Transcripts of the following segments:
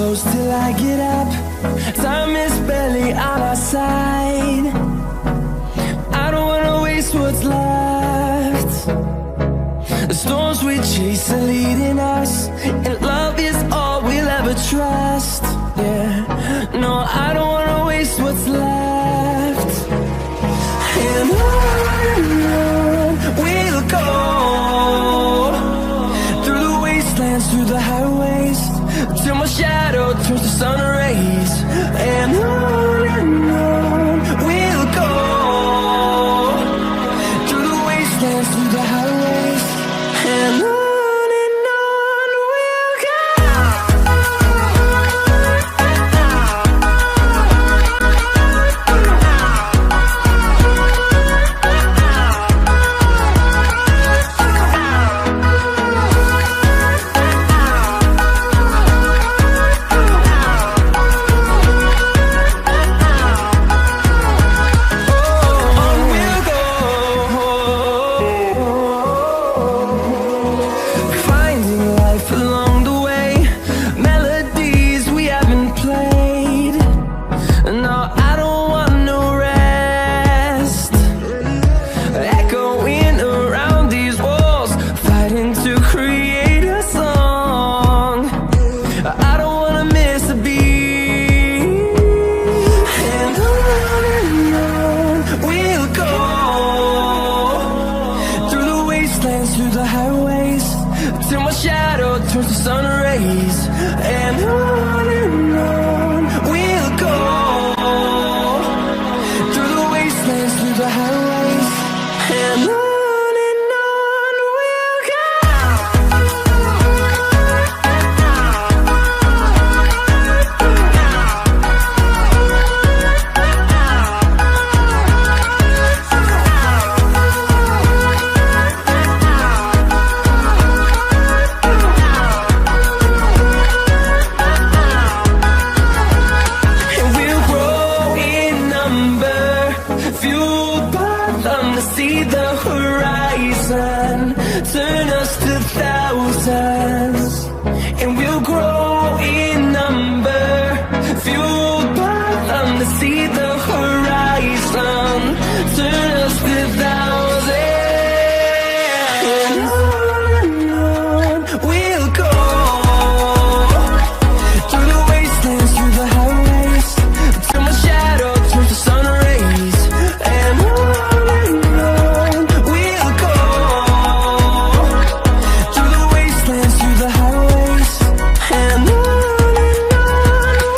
close till I get up. Time is barely on our side. I don't wanna waste what's left. The storms we chase are leading us, and love is all we'll ever trust. Yeah, no, I don't wanna waste what's left. And on we'll go, through the wastelands, through the highways, till my shadow turns to sun rays. And on we'll go, through the wastelands, through the highways, and on we'll go. Through the highways, till my shadow turns to sun rays. And on we'll go, through the wastelands, through the highways, and on we'll go. Fueled by them to see the horizon, turn us to thousands, and we'll grow in number. Fueled by them to see the horizon, turn us to thousands, and on we'll go, through the wastelands, through the highways, till my shadow turns to sun rays. And on we'll go, through the wastelands, through the highways, and on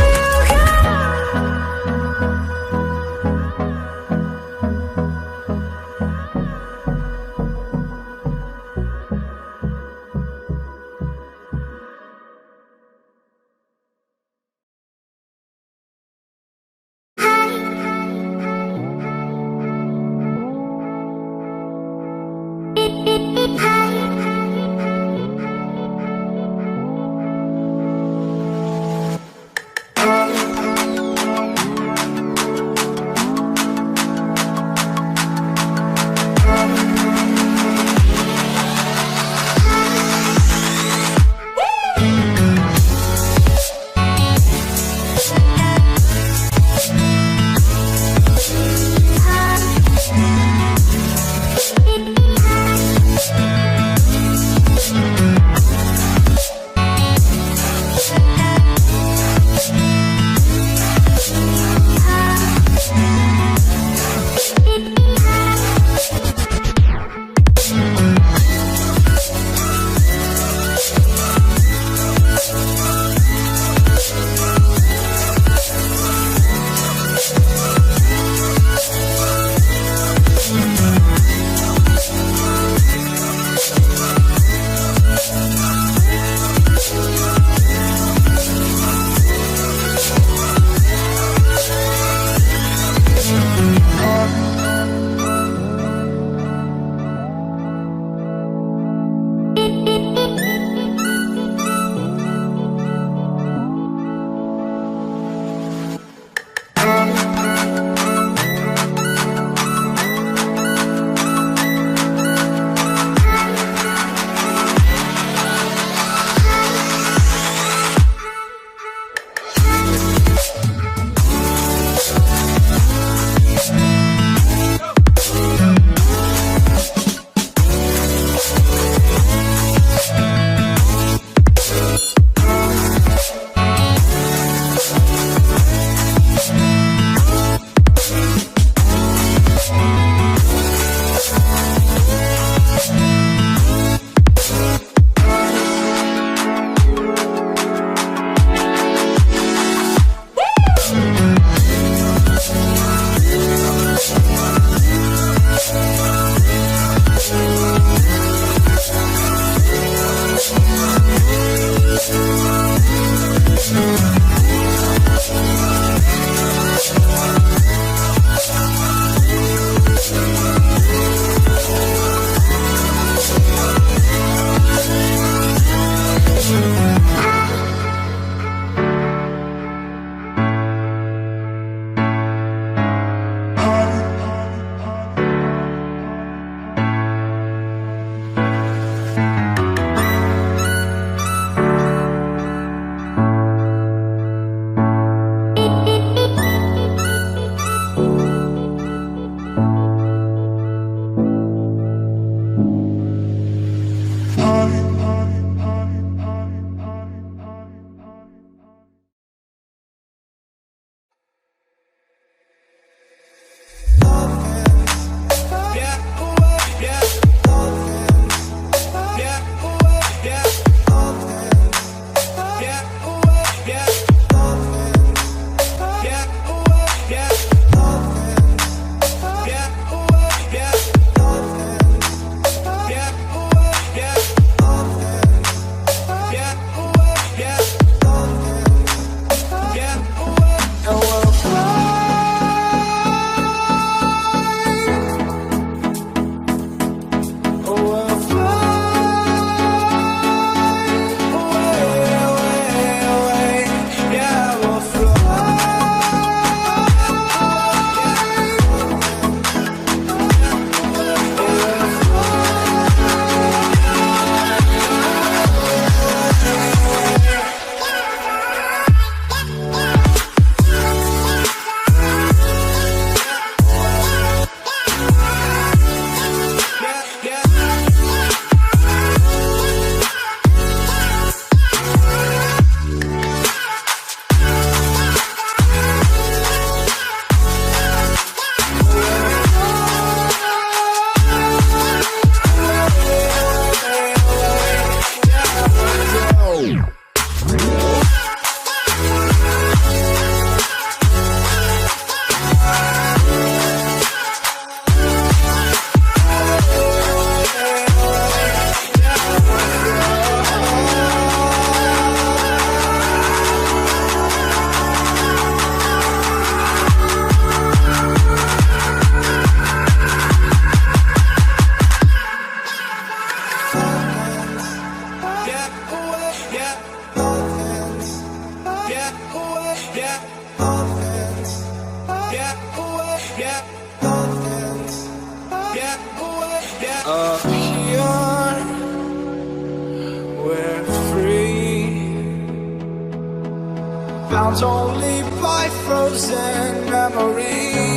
we'll go. Here we're free, bound only by frozen memories.